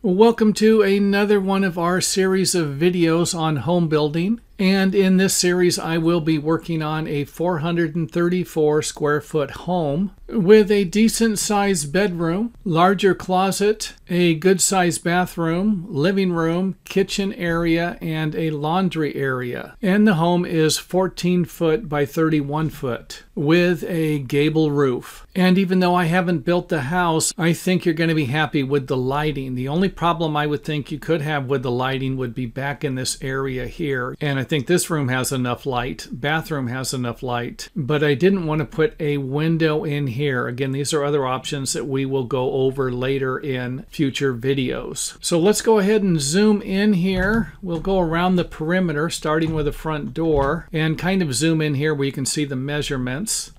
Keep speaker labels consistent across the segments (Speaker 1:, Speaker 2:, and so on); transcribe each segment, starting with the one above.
Speaker 1: Welcome to another one of our series of videos on home building. And in this series, I will be working on a 434 square foot home with a decent sized bedroom, larger closet, a good sized bathroom, living room, kitchen area, and a laundry area. And the home is 14 foot by 31 foot with a gable roof. And even though I haven't built the house, I think you're going to be happy with the lighting. The only problem I would think you could have with the lighting would be back in this area here. And I think this room has enough light, bathroom has enough light, but I didn't want to put a window in here. Again, these are other options that we will go over later in future videos. So let's go ahead and zoom in here. We'll go around the perimeter, starting with the front door, and kind of zoom in here where you can see the measurements.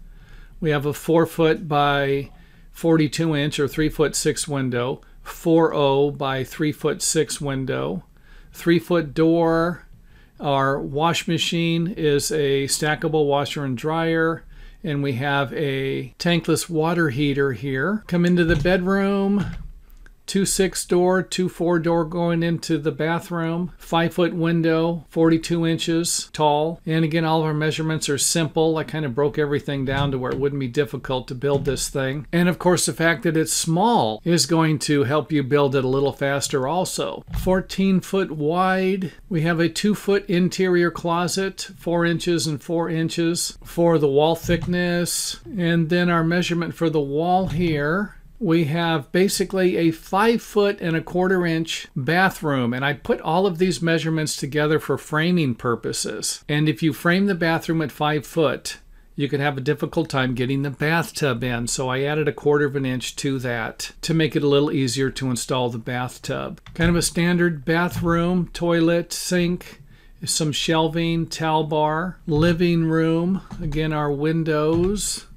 Speaker 1: We have a 4 foot by 42 inch or 3 foot 6 window, 4.0 by 3 foot 6 window, 3 foot door. Our wash machine is a stackable washer and dryer, and we have a tankless water heater here. Come into the bedroom, 2.6 door, 2.4 door going into the bathroom, 5 foot window, 42 inches tall. And again, all of our measurements are simple. I kind of broke everything down to where it wouldn't be difficult to build this thing. And of course, the fact that it's small is going to help you build it a little faster also. 14 foot wide. We have a 2 foot interior closet, 4 inches and 4 inches for the wall thickness. And then our measurement for the wall here, we have basically a 5 foot and 1/4 inch bathroom, and I put all of these measurements together for framing purposes. And if you frame the bathroom at 5 foot, you could have a difficult time getting the bathtub in, so I added 1/4 inch to that to make it a little easier to install the bathtub. Kind of a standard bathroom, toilet, sink, some shelving, towel bar, living room, again our windows.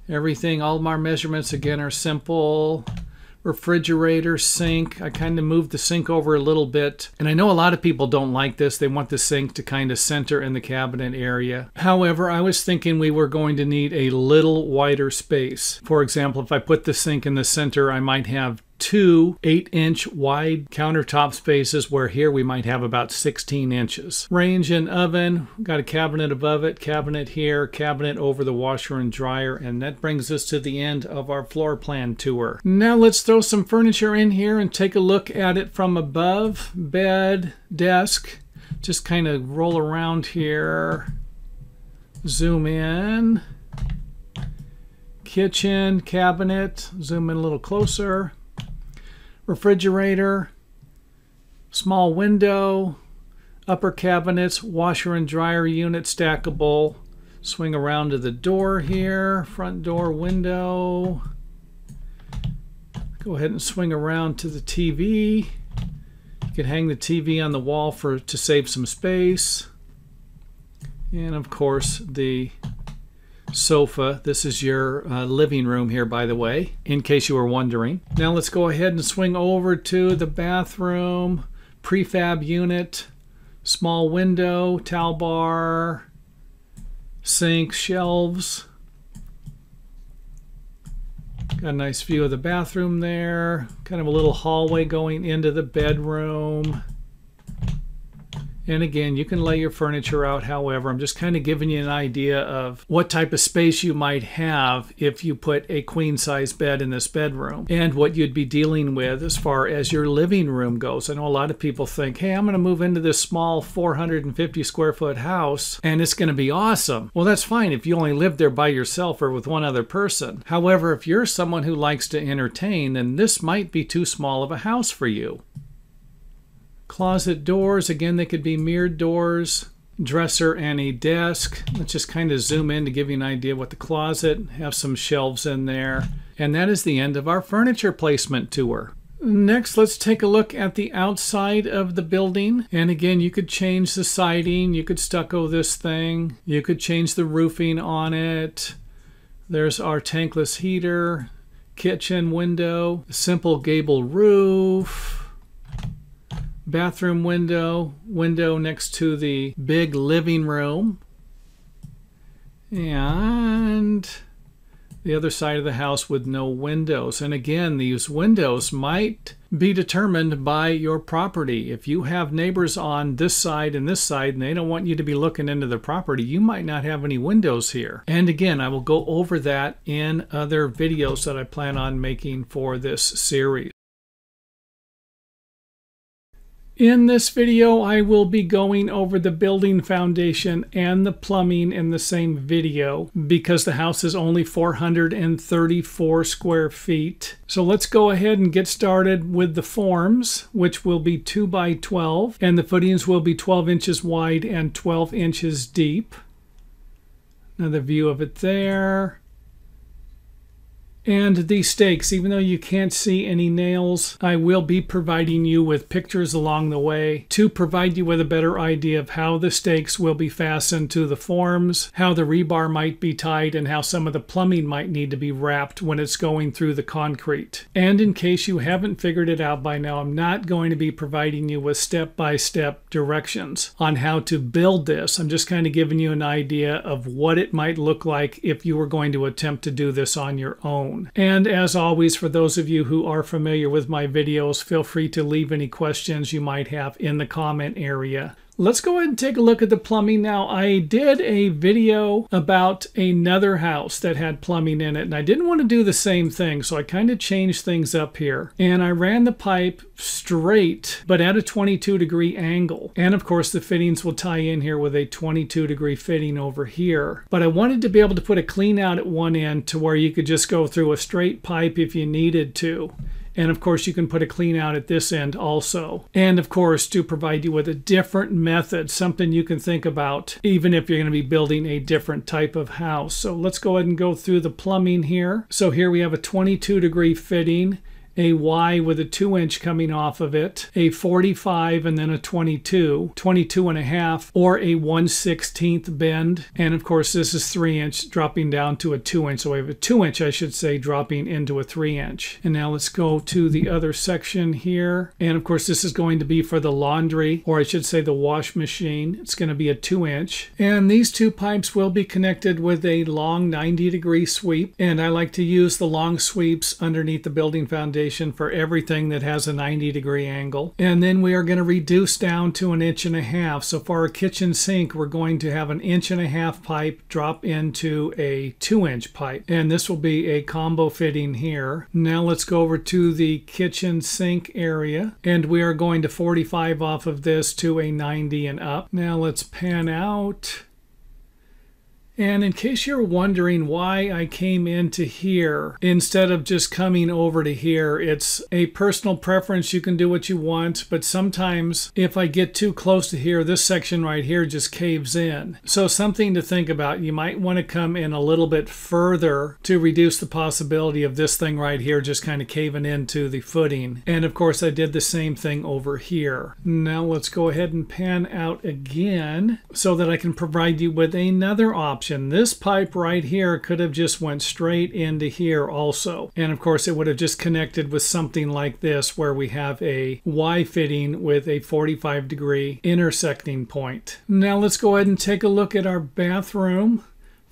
Speaker 1: Everything, all of our measurements again are simple. Refrigerator, sink. I kind of moved the sink over a little bit. And I know a lot of people don't like this. They want the sink to kind of center in the cabinet area. However, I was thinking we were going to need a little wider space. For example, if I put the sink in the center, I might have 2 8-inch wide countertop spaces, where here we might have about 16 inches. Range and oven, got a cabinet above it, cabinet here, cabinet over the washer and dryer, and that brings us to the end of our floor plan tour. Now let's throw some furniture in here and take a look at it from above. Bed, desk, just kind of roll around here, zoom in. Kitchen, cabinet, zoom in a little closer. Refrigerator, small window, upper cabinets, washer and dryer unit stackable. Swing around to the door here, front door, window. Go ahead and swing around to the TV. You can hang the TV on the wall to save some space. And of course the sofa. This is your living room here, by the way, in case you were wondering. Now let's go ahead and swing over to the bathroom, prefab unit, small window, towel bar, sink, shelves. Got a nice view of the bathroom there. Kind of a little hallway going into the bedroom. And again, you can lay your furniture out however. I'm just kind of giving you an idea of what type of space you might have if you put a queen size bed in this bedroom, and what you'd be dealing with as far as your living room goes. I know a lot of people think, hey, I'm going to move into this small 450 square foot house and it's going to be awesome. Well, that's fine if you only live there by yourself or with one other person. However, if you're someone who likes to entertain, then this might be too small of a house for you. Closet doors, again, they could be mirrored doors, dresser and a desk. Let's just kind of zoom in to give you an idea what the closet, have some shelves in there. And that is the end of our furniture placement tour. Next, let's take a look at the outside of the building. And again, you could change the siding, you could stucco this thing, you could change the roofing on it. There's our tankless heater, kitchen window, simple gable roof. Bathroom window, window next to the big living room, and the other side of the house with no windows. And again, these windows might be determined by your property. If you have neighbors on this side and they don't want you to be looking into the property, you might not have any windows here. And again, I will go over that in other videos that I plan on making for this series. In this video, I will be going over the building foundation and the plumbing in the same video because the house is only 434 square feet. So let's go ahead and get started with the forms, which will be 2 by 12, and the footings will be 12 inches wide and 12 inches deep. Another view of it there. And these stakes, even though you can't see any nails, I will be providing you with pictures along the way to provide you with a better idea of how the stakes will be fastened to the forms, how the rebar might be tied, and how some of the plumbing might need to be wrapped when it's going through the concrete. And in case you haven't figured it out by now, I'm not going to be providing you with step-by-step directions on how to build this. I'm just kind of giving you an idea of what it might look like if you were going to attempt to do this on your own. And as always, for those of you who are familiar with my videos, feel free to leave any questions you might have in the comment area. Let's go ahead and take a look at the plumbing now. I did a video about another house that had plumbing in it, and I didn't want to do the same thing, so I kind of changed things up here. And I ran the pipe straight, but at a 22-degree angle. And of course, the fittings will tie in here with a 22-degree fitting over here. But I wanted to be able to put a clean out at one end to where you could just go through a straight pipe if you needed to. And of course, you can put a clean out at this end also. And of course, to provide you with a different method, something you can think about, even if you're going to be building a different type of house. So let's go ahead and go through the plumbing here. So here we have a 22-degree fitting, a Y with a 2-inch coming off of it, a 45 and then a 22, 22 and a half, or a 1/16 bend. And of course, this is 3-inch dropping down to a 2-inch. So we have a 2-inch, I should say, dropping into a 3-inch. And now let's go to the other section here. And of course, this is going to be for the laundry, or I should say the wash machine. It's going to be a 2-inch. And these two pipes will be connected with a long 90-degree sweep. And I like to use the long sweeps underneath the building foundation for everything that has a 90-degree angle. And then we are going to reduce down to 1.5 inches. So for our kitchen sink, we're going to have 1.5 inch pipe drop into a 2-inch pipe. And this will be a combo fitting here. Now let's go over to the kitchen sink area. And we are going to 45 off of this to a 90 and up. Now let's pan out. And in case you're wondering why I came into here instead of just coming over to here, it's a personal preference. You can do what you want, but sometimes if I get too close to here, this section right here just caves in. So something to think about. You might want to come in a little bit further to reduce the possibility of this thing right here just kind of caving into the footing. And of course, I did the same thing over here. Now let's go ahead and pan out again so that I can provide you with another option. This pipe right here could have just went straight into here also. And of course, it would have just connected with something like this where we have a Y fitting with a 45-degree intersecting point. Now let's go ahead and take a look at our bathroom.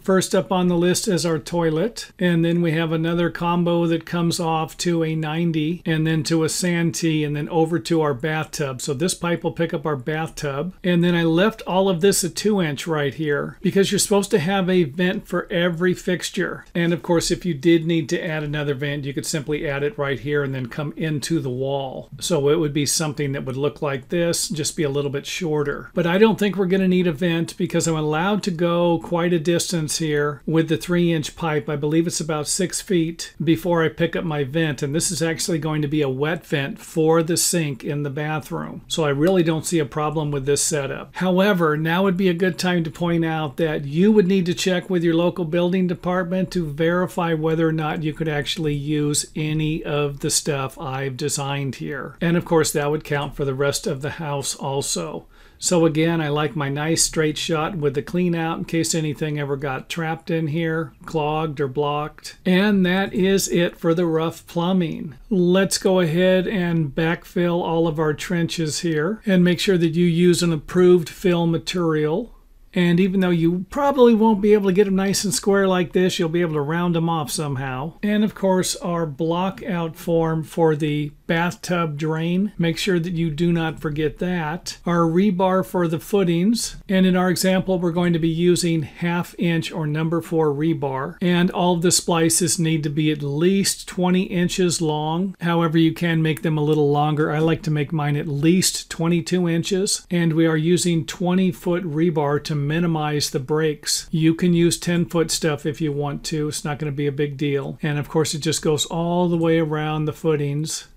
Speaker 1: First up on the list is our toilet, and then we have another combo that comes off to a 90 and then to a Santee and then over to our bathtub. So this pipe will pick up our bathtub. And then I left all of this a 2-inch right here because you're supposed to have a vent for every fixture. And of course, if you did need to add another vent, you could simply add it right here and then come into the wall. So it would be something that would look like this, just be a little bit shorter. But I don't think we're going to need a vent because I'm allowed to go quite a distance here with the 3-inch pipe. I believe it's about 6 feet before I pick up my vent, and this is actually going to be a wet vent for the sink in the bathroom. So I really don't see a problem with this setup. However, now would be a good time to point out that you would need to check with your local building department to verify whether or not you could actually use any of the stuff I've designed here. And of course, that would count for the rest of the house also. So again, I like my nice straight shot with the clean out in case anything ever got trapped in here, clogged or blocked. And that is it for the rough plumbing. Let's go ahead and backfill all of our trenches here and make sure that you use an approved fill material. And even though you probably won't be able to get them nice and square like this, you'll be able to round them off somehow. And of course, our block out form for the bathtub drain. Make sure that you do not forget that. Our rebar for the footings. And in our example, we're going to be using 1/2 inch or number 4 rebar. And all of the splices need to be at least 20 inches long. However, you can make them a little longer. I like to make mine at least 22 inches. And we are using 20-foot rebar to minimize the breaks. You can use 10-foot stuff if you want to. It's not going to be a big deal. And of course, it just goes all the way around the footings.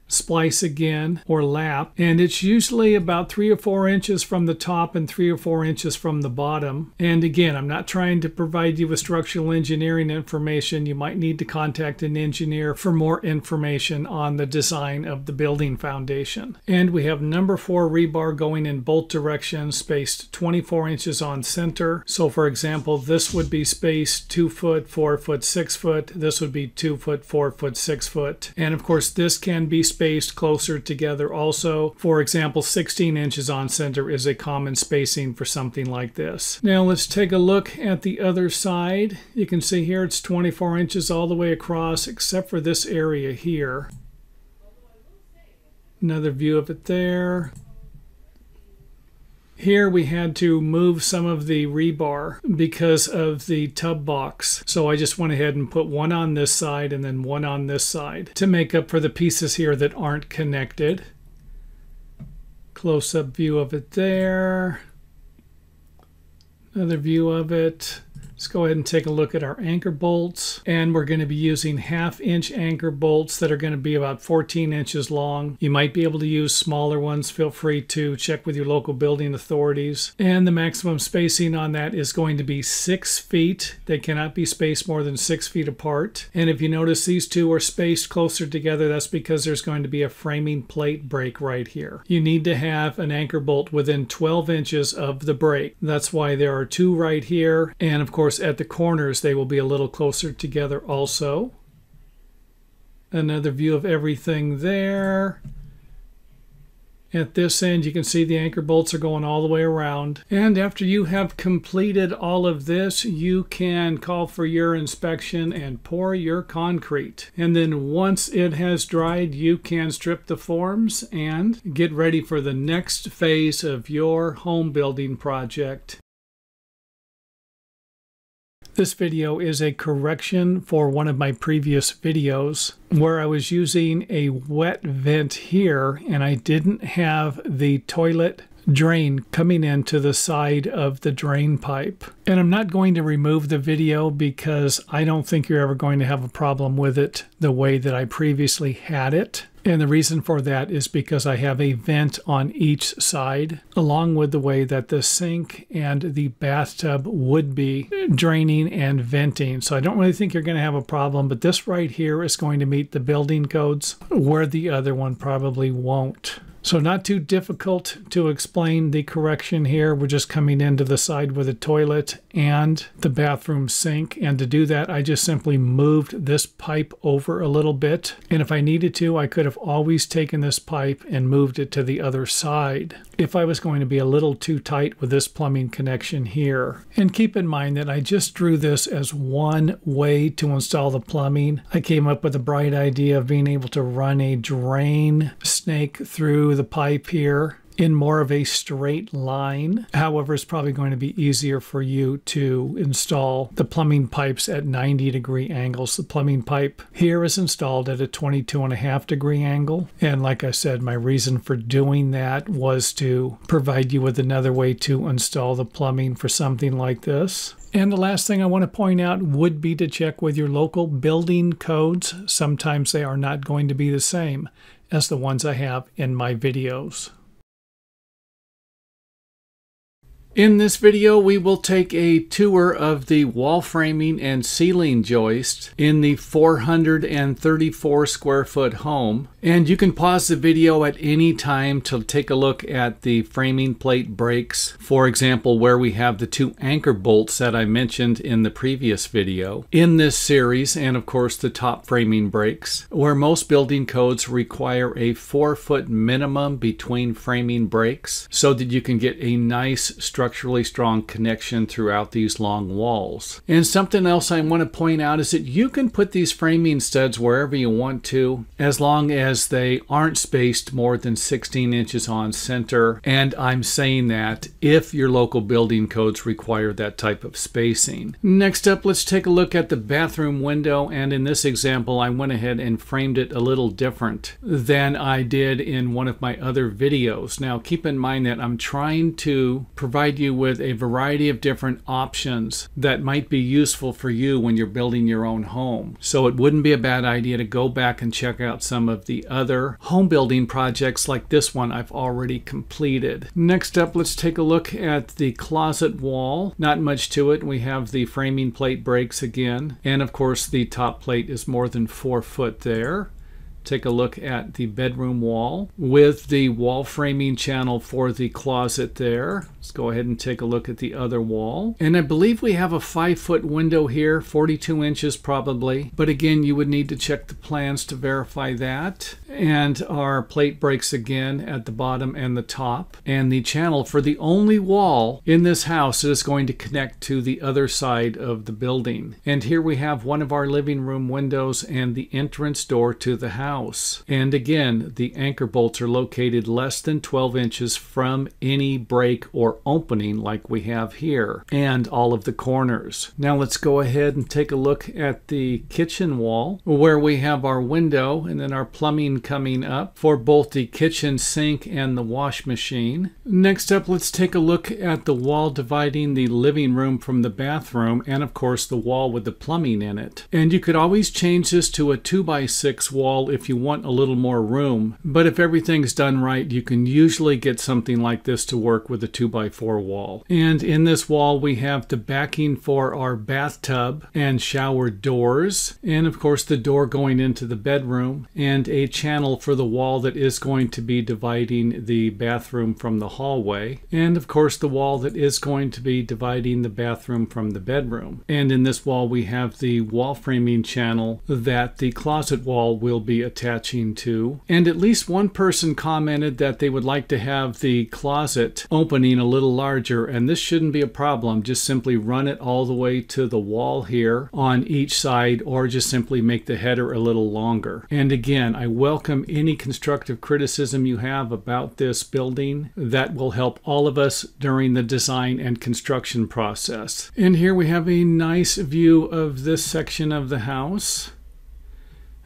Speaker 1: Splice again or lap, and it's usually about 3 or 4 inches from the top and 3 or 4 inches from the bottom. And again, I'm not trying to provide you with structural engineering information. You might need to contact an engineer for more information on the design of the building foundation. And we have number 4 rebar going in both directions, spaced 24 inches on center. So for example, this would be spaced 2 foot, 4 foot, 6 foot. This would be 2 foot, 4 foot, 6 foot. And of course, this can be spaced closer together also. For example, 16 inches on center is a common spacing for something like this. Now let's take a look at the other side. You can see here it's 24 inches all the way across except for this area here. Another view of it there. Here we had to move some of the rebar because of the tub box. So I just went ahead and put one on this side and then one on this side to make up for the pieces here that aren't connected. Close-up view of it there. Another view of it. Let's go ahead and take a look at our anchor bolts. And we're going to be using 1/2 inch anchor bolts that are going to be about 14 inches long. You might be able to use smaller ones. Feel free to check with your local building authorities. And the maximum spacing on that is going to be 6 feet. They cannot be spaced more than 6 feet apart. And if you notice these two are spaced closer together, that's because there's going to be a framing plate break right here. You need to have an anchor bolt within 12 inches of the break. That's why there are 2 right here. And of course, at the corners, they will be a little closer together also. Another view of everything there. At this end, you can see the anchor bolts are going all the way around. And after you have completed all of this, you can call for your inspection and pour your concrete. And then once it has dried, you can strip the forms and get ready for the next phase of your home building project. This video is a correction for one of my previous videos where I was using a wet vent here and I didn't have the toilet drain coming into the side of the drain pipe. And I'm not going to remove the video because I don't think you're ever going to have a problem with it the way that I previously had it. And the reason for that is because I have a vent on each side, along with the way that the sink and the bathtub would be draining and venting. So I don't really think you're going to have a problem, but this right here is going to meet the building codes, where the other one probably won't. So not too difficult to explain the correction here. We're just coming into the side with the toilet and the bathroom sink. And to do that, I just simply moved this pipe over a little bit. And if I needed to, I could have always taken this pipe and moved it to the other side if I was going to be a little too tight with this plumbing connection here. And keep in mind that I just drew this as one way to install the plumbing. I came up with a bright idea of being able to run a drain snake through the pipe here in more of a straight line. However, it's probably going to be easier for you to install the plumbing pipes at 90-degree angles. The plumbing pipe here is installed at a 22.5-degree angle. And like I said, my reason for doing that was to provide you with another way to install the plumbing for something like this. And the last thing I want to point out would be to check with your local building codes. Sometimes they are not going to be the same as the ones I have in my videos. In this video, we will take a tour of the wall framing and ceiling joist in the 434 square foot home. And you can pause the video at any time to take a look at the framing plate breaks. For example, where we have the 2 anchor bolts that I mentioned in the previous video in this series, and of course the top framing breaks, where most building codes require a 4-foot minimum between framing breaks so that you can get a nice structure structurally strong connection throughout these long walls. And something else I want to point out is that you can put these framing studs wherever you want to, as long as they aren't spaced more than 16 inches on center. And I'm saying that if your local building codes require that type of spacing. Next up, let's take a look at the bathroom window. And in this example, I went ahead and framed it a little different than I did in one of my other videos. Now, keep in mind that I'm trying to provide you with a variety of different options that might be useful for you when you're building your own home. So it wouldn't be a bad idea to go back and check out some of the other home building projects like this one I've already completed. Next up, let's take a look at the closet wall. Not much to it. We have the framing plate breaks again, and of course the top plate is more than 4 foot there. Take a look at the bedroom wall with the wall framing channel for the closet there. Let's go ahead and take a look at the other wall. And I believe we have a 5-foot window here, 42 inches probably. But again, you would need to check the plans to verify that. And our plate breaks again at the bottom and the top. And the channel for the only wall in this house that is going to connect to the other side of the building. And here we have one of our living room windows and the entrance door to the house. And again, the anchor bolts are located less than 12 inches from any break or opening like we have here, and all of the corners. Now let's go ahead and take a look at the kitchen wall where we have our window and then our plumbing coming up for both the kitchen sink and the wash machine. Next up, let's take a look at the wall dividing the living room from the bathroom, and of course the wall with the plumbing in it. And you could always change this to a 2x6 wall if you want a little more room, but if everything's done right, you can usually get something like this to work with a 2x4 wall. And in this wall we have the backing for our bathtub and shower doors, and of course the door going into the bedroom, and a channel for the wall that is going to be dividing the bathroom from the hallway, and of course the wall that is going to be dividing the bathroom from the bedroom. And in this wall we have the wall framing channel that the closet wall will be attaching to. And at least one person commented that they would like to have the closet opening a little larger, and this shouldn't be a problem. Just simply run it all the way to the wall here on each side, or just simply make the header a little longer. And again, I welcome any constructive criticism you have about this building. That will help all of us during the design and construction process. And here we have a nice view of this section of the house.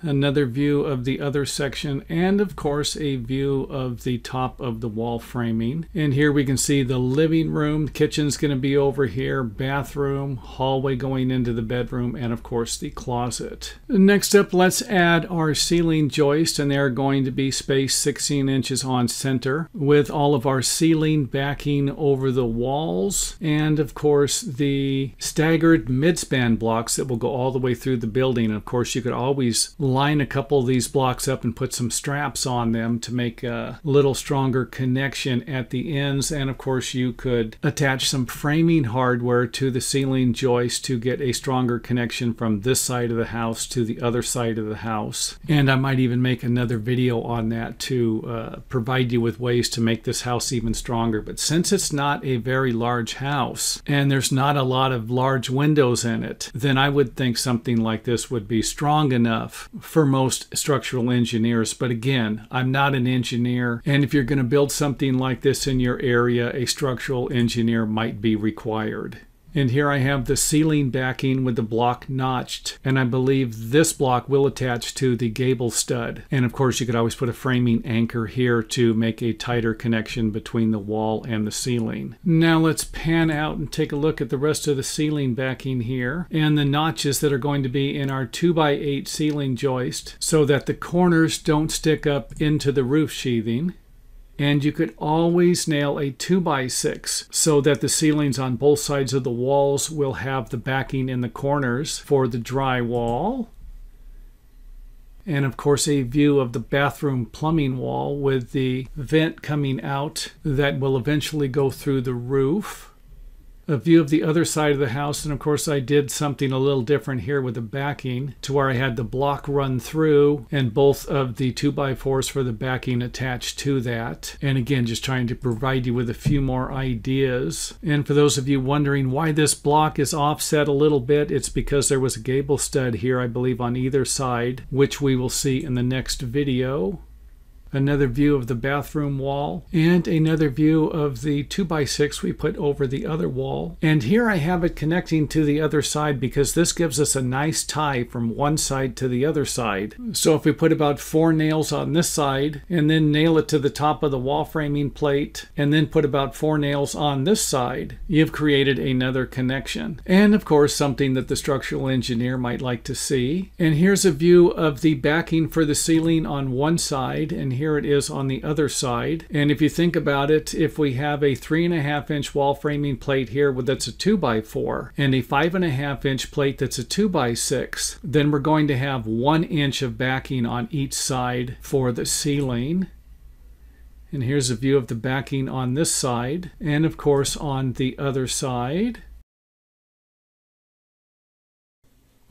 Speaker 1: Another view of the other section, and of course a view of the top of the wall framing. And here we can see the living room. The kitchen's going to be over here, bathroom, hallway going into the bedroom, and of course the closet. Next up, let's add our ceiling joist, and they're going to be spaced 16 inches on center with all of our ceiling backing over the walls, and of course the staggered midspan blocks that will go all the way through the building. And of course you could always line a couple of these blocks up and put some straps on them to make a little stronger connection at the ends. And of course you could attach some framing hardware to the ceiling joist to get a stronger connection from this side of the house to the other side of the house. And I might even make another video on that to provide you with ways to make this house even stronger. But since it's not a very large house and there's not a lot of large windows in it, then I would think something like this would be strong enough for most structural engineers. But again, I'm not an engineer, and if you're going to build something like this in your area, a structural engineer might be required. And here I have the ceiling backing with the block notched, and I believe this block will attach to the gable stud. And of course you could always put a framing anchor here to make a tighter connection between the wall and the ceiling. Now let's pan out and take a look at the rest of the ceiling backing here, and the notches that are going to be in our 2x8 ceiling joist so that the corners don't stick up into the roof sheathing. And you could always nail a 2x6 so that the ceilings on both sides of the walls will have the backing in the corners for the drywall. And of course a view of the bathroom plumbing wall with the vent coming out that will eventually go through the roof. a view of the other side of the house. And of course I did something a little different here with the backing to where I had the block run through and both of the 2x4s for the backing attached to that. And again, just trying to provide you with a few more ideas. And for those of you wondering why this block is offset a little bit, it's because there was a gable stud here, I believe, on either side, which we will see in the next video. Another view of the bathroom wall, and another view of the 2x6 we put over the other wall. And here I have it connecting to the other side because this gives us a nice tie from one side to the other side. So if we put about 4 nails on this side and then nail it to the top of the wall framing plate and then put about 4 nails on this side, you've created another connection. And of course something that the structural engineer might like to see. And here's a view of the backing for the ceiling on one side, and here it is on the other side. And if you think about it, if we have a 3.5-inch wall framing plate here that's a 2x4 and a 5.5-inch plate that's a 2x6, then we're going to have 1 inch of backing on each side for the ceiling. And here's a view of the backing on this side and of course on the other side.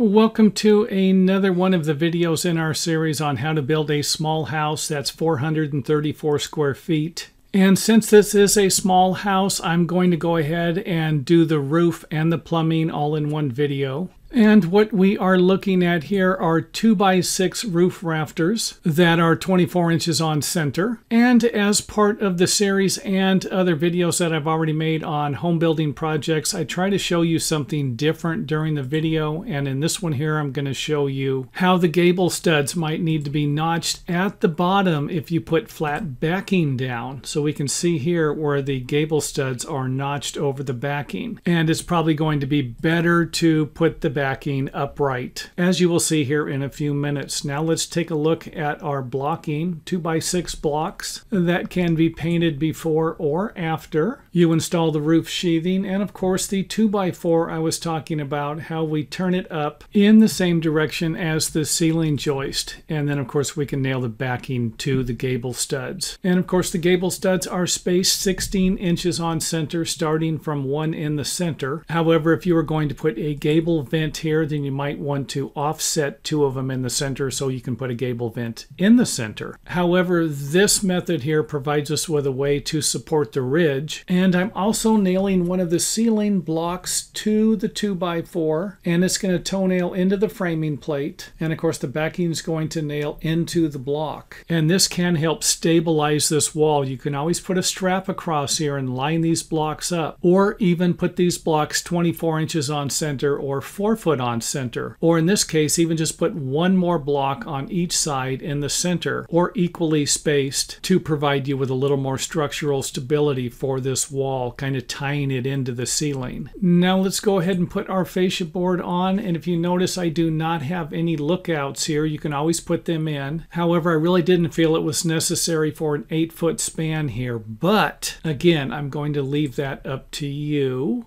Speaker 1: Welcome to another one of the videos in our series on how to build a small house that's 434 square feet. And since this is a small house, I'm going to go ahead and do the roof and the plumbing all in one video. And what we are looking at here are 2x6 roof rafters that are 24 inches on center. And as part of the series and other videos that I've already made on home building projects, I try to show you something different during the video. And in this one here, I'm going to show you how the gable studs might need to be notched at the bottom if you put flat backing down. So we can see here where the gable studs are notched over the backing. And it's probably going to be better to put the backing upright, as you will see here in a few minutes. Now let's take a look at our blocking, 2x6 blocks that can be painted before or after you install the roof sheathing, and of course the 2x4 I was talking about, how we turn it up in the same direction as the ceiling joist, and then of course we can nail the backing to the gable studs. And of course the gable studs are spaced 16 inches on center, starting from one in the center. However, if you are going to put a gable vent here, then you might want to offset 2 of them in the center so you can put a gable vent in the center. However, this method here provides us with a way to support the ridge. And I'm also nailing one of the ceiling blocks to the 2x4, and it's going to toe nail into the framing plate. And of course the backing is going to nail into the block. And this can help stabilize this wall. You can always put a strap across here and line these blocks up, or even put these blocks 24 inches on center or 4 foot on center, or in this case even just put 1 more block on each side in the center, or equally spaced, to provide you with a little more structural stability for this wall, kind of tying it into the ceiling. Now let's go ahead and put our fascia board on, and if you notice I do not have any lookouts here. You can always put them in. However, I really didn't feel it was necessary for an 8-foot span here, but again, I'm going to leave that up to you.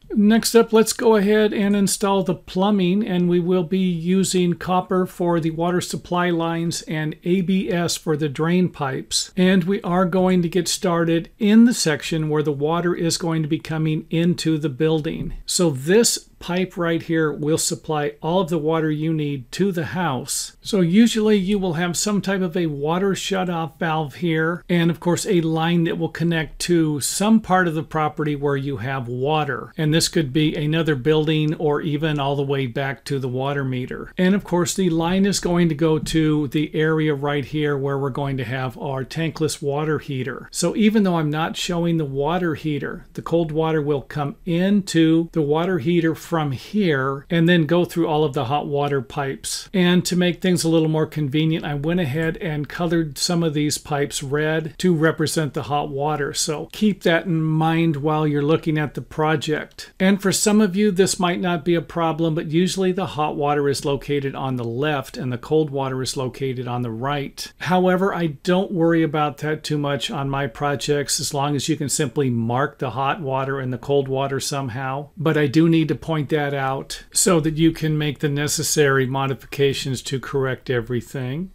Speaker 1: Next up, let's go ahead and install the plumbing, and we will be using copper for the water supply lines and ABS for the drain pipes. And we are going to get started in the section where the water is going to be coming into the building. So this pipe right here will supply all of the water you need to the house. So usually you will have some type of a water shutoff valve here, and of course a line that will connect to some part of the property where you have water. And this could be another building or even all the way back to the water meter. And of course the line is going to go to the area right here where we're going to have our tankless water heater. So even though I'm not showing the water heater, the cold water will come into the water heater from here and then go through all of the hot water pipes. And to make things a little more convenient, I went ahead and colored some of these pipes red to represent the hot water. So keep that in mind while you're looking at the project. And for some of you, this might not be a problem, but usually the hot water is located on the left and the cold water is located on the right. However, I don't worry about that too much on my projects, as long as you can simply mark the hot water and the cold water somehow. But I do need to point that out so that you can make the necessary modifications to correct everything.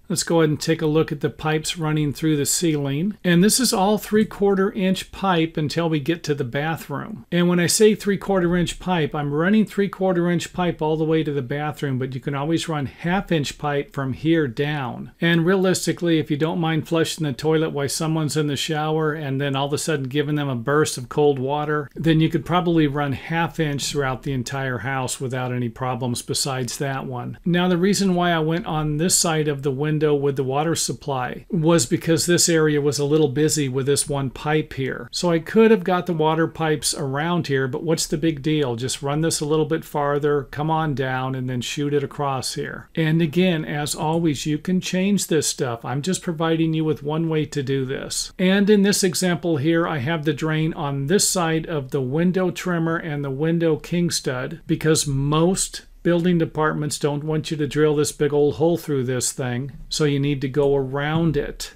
Speaker 1: Let's go ahead and take a look at the pipes running through the ceiling. And this is all 3/4 inch pipe until we get to the bathroom. And when I say 3/4 inch pipe, I'm running 3/4 inch pipe all the way to the bathroom, but you can always run 1/2 inch pipe from here down. And realistically, if you don't mind flushing the toilet while someone's in the shower and then all of a sudden giving them a burst of cold water, then you could probably run 1/2 inch throughout the entire house without any problems besides that one. Now, the reason why I went on this side of the window with the water supply was because this area was a little busy with this one pipe here. So I could have got the water pipes around here, but what's the big deal? Just run this a little bit farther, come on down, and then shoot it across here. And again, as always, you can change this stuff. I'm just providing you with one way to do this. And in this example here, I have the drain on this side of the window trimmer and the window king stud, because most building departments don't want you to drill this big old hole through this thing, so you need to go around it.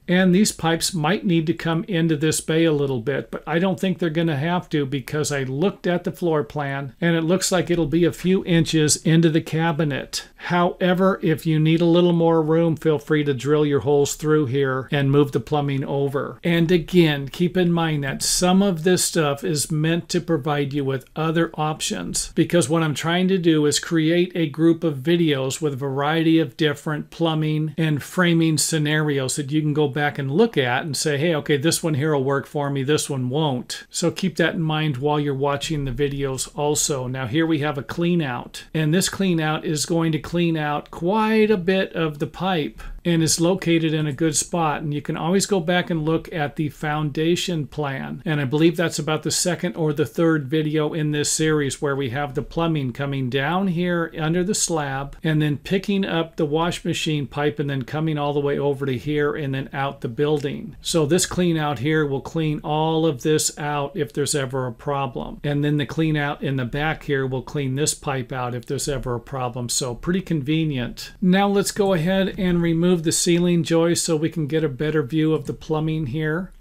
Speaker 1: And these pipes might need to come into this bay a little bit, but I don't think they're going to have to, because I looked at the floor plan and it looks like it'll be a few inches into the cabinet. However, if you need a little more room, feel free to drill your holes through here and move the plumbing over. And again, keep in mind that some of this stuff is meant to provide you with other options, because what I'm trying to do is create a group of videos with a variety of different plumbing and framing scenarios that you can go back and look at and say, hey, okay, this one here will work for me, this one won't. So keep that in mind while you're watching the videos also. Now here we have a clean out, and this clean out is going to clean out quite a bit of the pipe and is located in a good spot. And you can always go back and look at the foundation plan. And I believe that's about the second or the third video in this series, where we have the plumbing coming down here under the slab and then picking up the wash machine pipe and then coming all the way over to here and then out the building. So this clean out here will clean all of this out if there's ever a problem. And then the clean out in the back here will clean this pipe out if there's ever a problem. So pretty convenient. Now let's go ahead and remove the ceiling joist so we can get a better view of the plumbing here.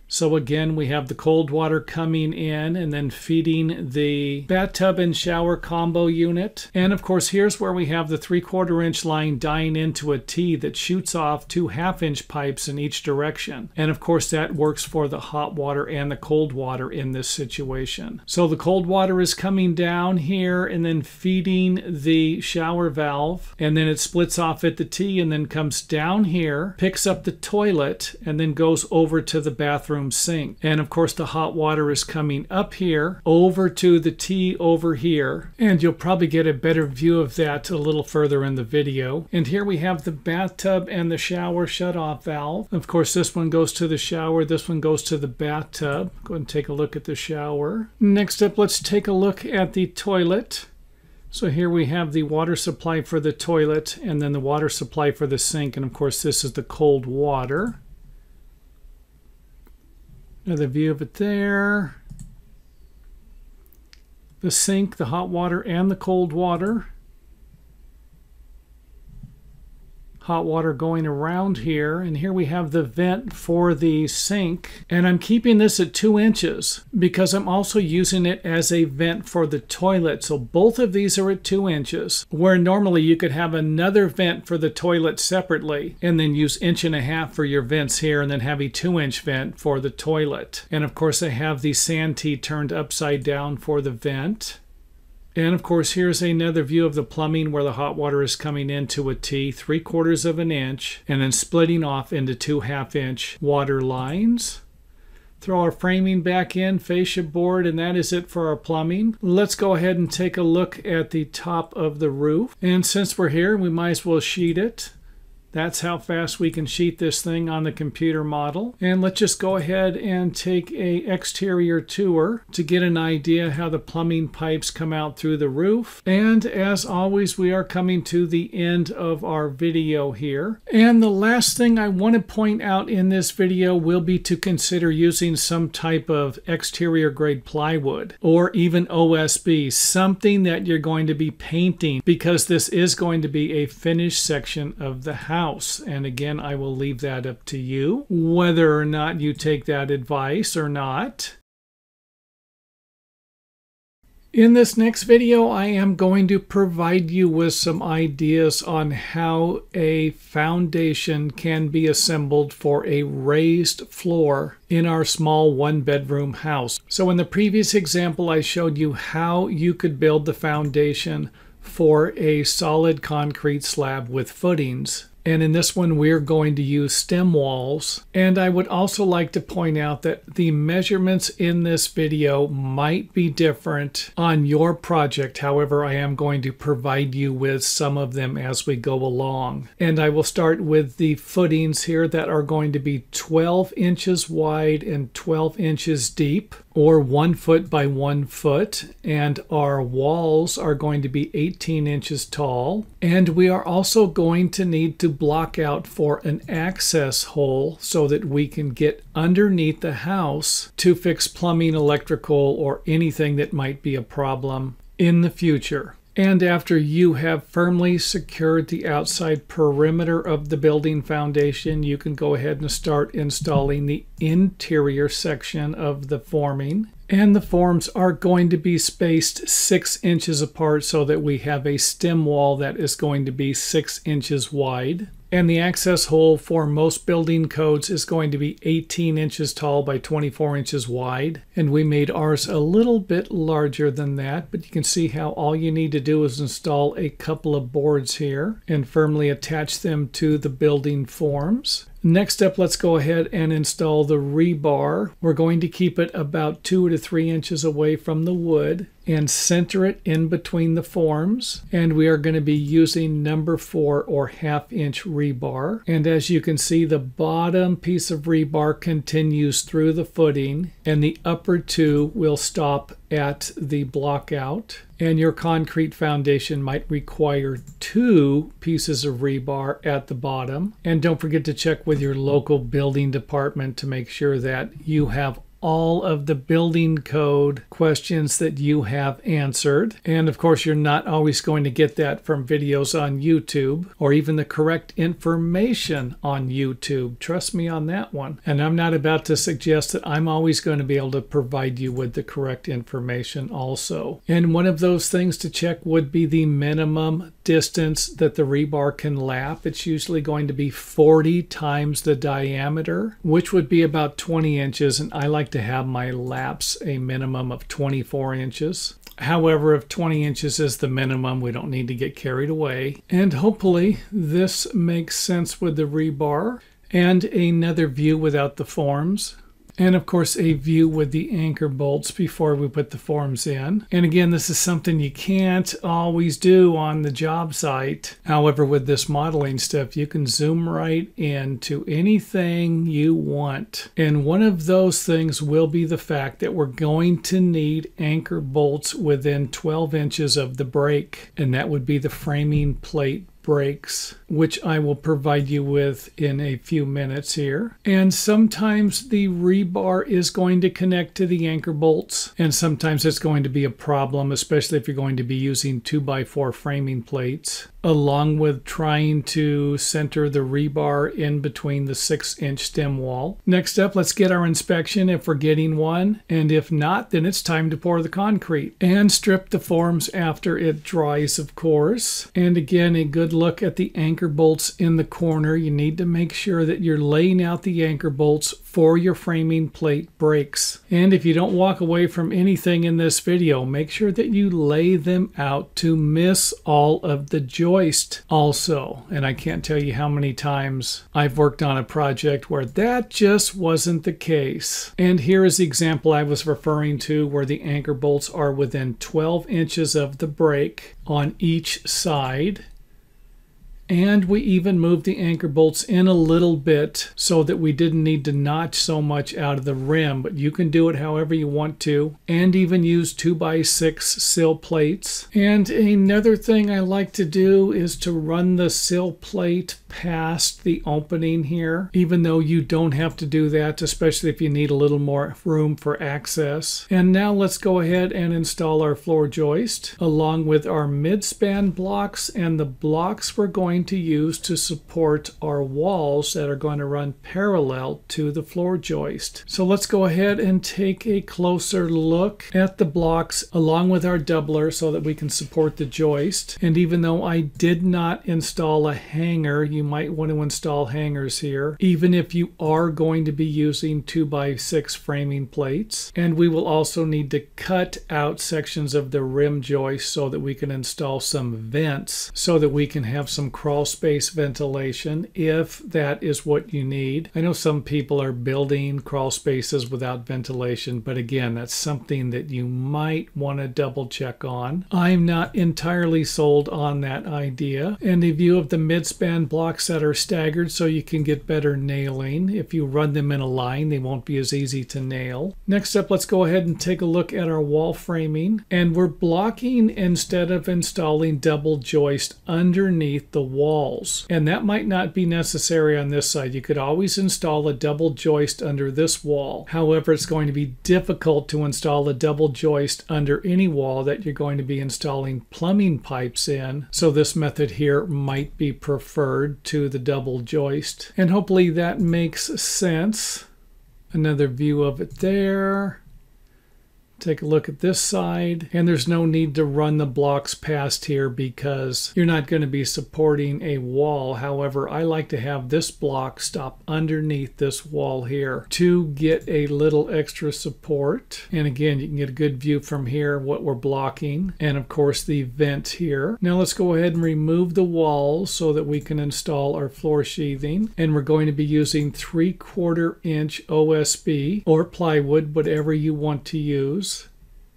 Speaker 1: So again, we have the cold water coming in and then feeding the bathtub and shower combo unit. And of course, here's where we have the 3/4 inch line dying into a T that shoots off 2 1/2 inch pipes in each direction. And of course, that works for the hot water and the cold water in this situation. So the cold water is coming down here and then feeding the shower valve. And then it splits off at the T and then comes down here, picks up the toilet, and then goes over to the bathroom sink. And of course, the hot water is coming up here over to the T over here, and you'll probably get a better view of that a little further in the video. And here we have the bathtub and the shower shut-off valve. Of course, this one goes to the shower, this one goes to the bathtub. Go ahead and take a look at the shower. Next up, let's take a look at the toilet. So here we have the water supply for the toilet and then the water supply for the sink, and of course this is the cold water. Another view of it there. The sink, the hot water, and the cold water. Hot water going around here, and here we have the vent for the sink, and I'm keeping this at 2 inches because I'm also using it as a vent for the toilet. So both of these are at 2 inches, where normally you could have another vent for the toilet separately and then use 1.5 inches for your vents here and then have a 2-inch vent for the toilet. And of course I have the Santee turned upside down for the vent. And of course, here's another view of the plumbing where the hot water is coming into a T, 3/4 inch, and then splitting off into 2 1/2 inch water lines. Throw our framing back in, fascia board, and that is it for our plumbing. Let's go ahead and take a look at the top of the roof. And since we're here, we might as well sheet it. That's how fast we can sheet this thing on the computer model. And let's just go ahead and take a exterior tour to get an idea how the plumbing pipes come out through the roof. And as always, we are coming to the end of our video here. And the last thing I want to point out in this video will be to consider using some type of exterior grade plywood or even OSB, something that you're going to be painting, because this is going to be a finished section of the house. And again, I will leave that up to you, whether or not you take that advice or not. In this next video, I am going to provide you with some ideas on how a foundation can be assembled for a raised floor in our small one-bedroom house. So in the previous example, I showed you how you could build the foundation for a solid concrete slab with footings. And in this one, we're going to use stem walls. And I would also like to point out that the measurements in this video might be different on your project. However, I am going to provide you with some of them as we go along. And I will start with the footings here that are going to be 12 inches wide and 12 inches deep, or 1 foot by 1 foot, and our walls are going to be 18 inches tall. And we are also going to need to block out for an access hole so that we can get underneath the house to fix plumbing, electrical, or anything that might be a problem in the future. And after you have firmly secured the outside perimeter of the building foundation, you can go ahead and start installing the interior section of the forming. And the forms are going to be spaced 6 inches apart so that we have a stem wall that is going to be 6 inches wide. And the access hole for most building codes is going to be 18 inches tall by 24 inches wide. And we made ours a little bit larger than that, but you can see how all you need to do is install a couple of boards here and firmly attach them to the building forms. Next up, let's go ahead and install the rebar. We're going to keep it about 2 to 3 inches away from the wood and center it in between the forms. And we are going to be using number 4 or 1/2 inch rebar. And as you can see, the bottom piece of rebar continues through the footing and the upper 2 will stop at the block out. And your concrete foundation might require 2 pieces of rebar at the bottom. And don't forget to check with your local building department to make sure that you have all of the building code questions that you have answered. And of course, you're not always going to get that from videos on YouTube or even the correct information on YouTube. Trust me on that one. And I'm not about to suggest that I'm always going to be able to provide you with the correct information also. And one of those things to check would be the minimum distance that the rebar can lap. It's usually going to be 40 times the diameter, which would be about 20 inches. And I like to have my laps a minimum of 24 inches. However, if 20 inches is the minimum, we don't need to get carried away. And hopefully this makes sense with the rebar. And another view without the forms. And of course, a view with the anchor bolts before we put the forms in. And again, this is something you can't always do on the job site. However, with this modeling stuff, you can zoom right into anything you want. And one of those things will be the fact that we're going to need anchor bolts within 12 inches of the break. And that would be the framing plate breaks, which I will provide you with in a few minutes here. And sometimes the rebar is going to connect to the anchor bolts, and sometimes it's going to be a problem, especially if you're going to be using 2x4 framing plates, along with trying to center the rebar in between the 6-inch stem wall. Next up, let's get our inspection if we're getting one, and if not, then it's time to pour the concrete and strip the forms after it dries, of course. And again, a good look at the anchor bolts in the corner. You need to make sure that you're laying out the anchor bolts for your framing plate breaks. And if you don't walk away from anything in this video, make sure that you lay them out to miss all of the joist also. And I can't tell you how many times I've worked on a project where that just wasn't the case. And here is the example I was referring to where the anchor bolts are within 12 inches of the break on each side. And we even moved the anchor bolts in a little bit so that we didn't need to notch so much out of the rim, but you can do it however you want to, and even use 2x6 sill plates. And another thing I like to do is to run the sill plate past the opening here, even though you don't have to do that, especially if you need a little more room for access. And now let's go ahead and install our floor joist along with our mid-span blocks, and the blocks we're going going to use to support our walls that are going to run parallel to the floor joist. So let's go ahead and take a closer look at the blocks along with our doubler so that we can support the joist. And even though I did not install a hanger, you might want to install hangers here, even if you are going to be using 2x6 framing plates. And we will also need to cut out sections of the rim joist so that we can install some vents so that we can have some crawl space ventilation if that is what you need. I know some people are building crawl spaces without ventilation, but again, that's something that you might want to double check on. I'm not entirely sold on that idea. And a view of the midspan blocks that are staggered so you can get better nailing. If you run them in a line, they won't be as easy to nail. Next up, let's go ahead and take a look at our wall framing. And we're blocking instead of installing double joist underneath the walls. And that might not be necessary on this side. You could always install a double joist under this wall. However, it's going to be difficult to install a double joist under any wall that you're going to be installing plumbing pipes in. So this method here might be preferred to the double joist. And hopefully that makes sense. Another view of it there. Take a look at this side, and there's no need to run the blocks past here because you're not going to be supporting a wall. However, I like to have this block stop underneath this wall here to get a little extra support. And again, you can get a good view from here what we're blocking, and of course the vent here. Now let's go ahead and remove the walls so that we can install our floor sheathing. And we're going to be using 3/4 inch OSB or plywood, whatever you want to use.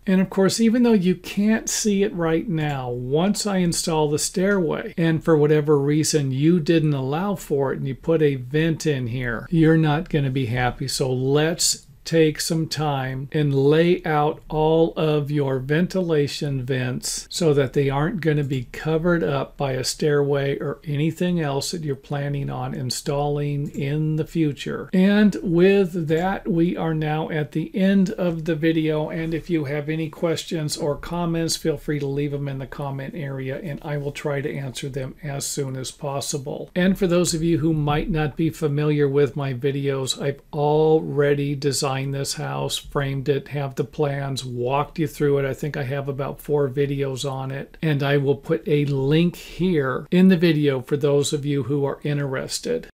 Speaker 1: And of course, even though you can't see it right now, once I install the stairway, and for whatever reason you didn't allow for it and you put a vent in here, you're not going to be happy. So let's take some time and lay out all of your ventilation vents so that they aren't going to be covered up by a stairway or anything else that you're planning on installing in the future. And with that, we are now at the end of the video, and if you have any questions or comments, feel free to leave them in the comment area and I will try to answer them as soon as possible. And for those of you who might not be familiar with my videos, I've already designed this house, framed it, have the plans, walked you through it. I think I have about 4 videos on it, and I will put a link here in the video for those of you who are interested.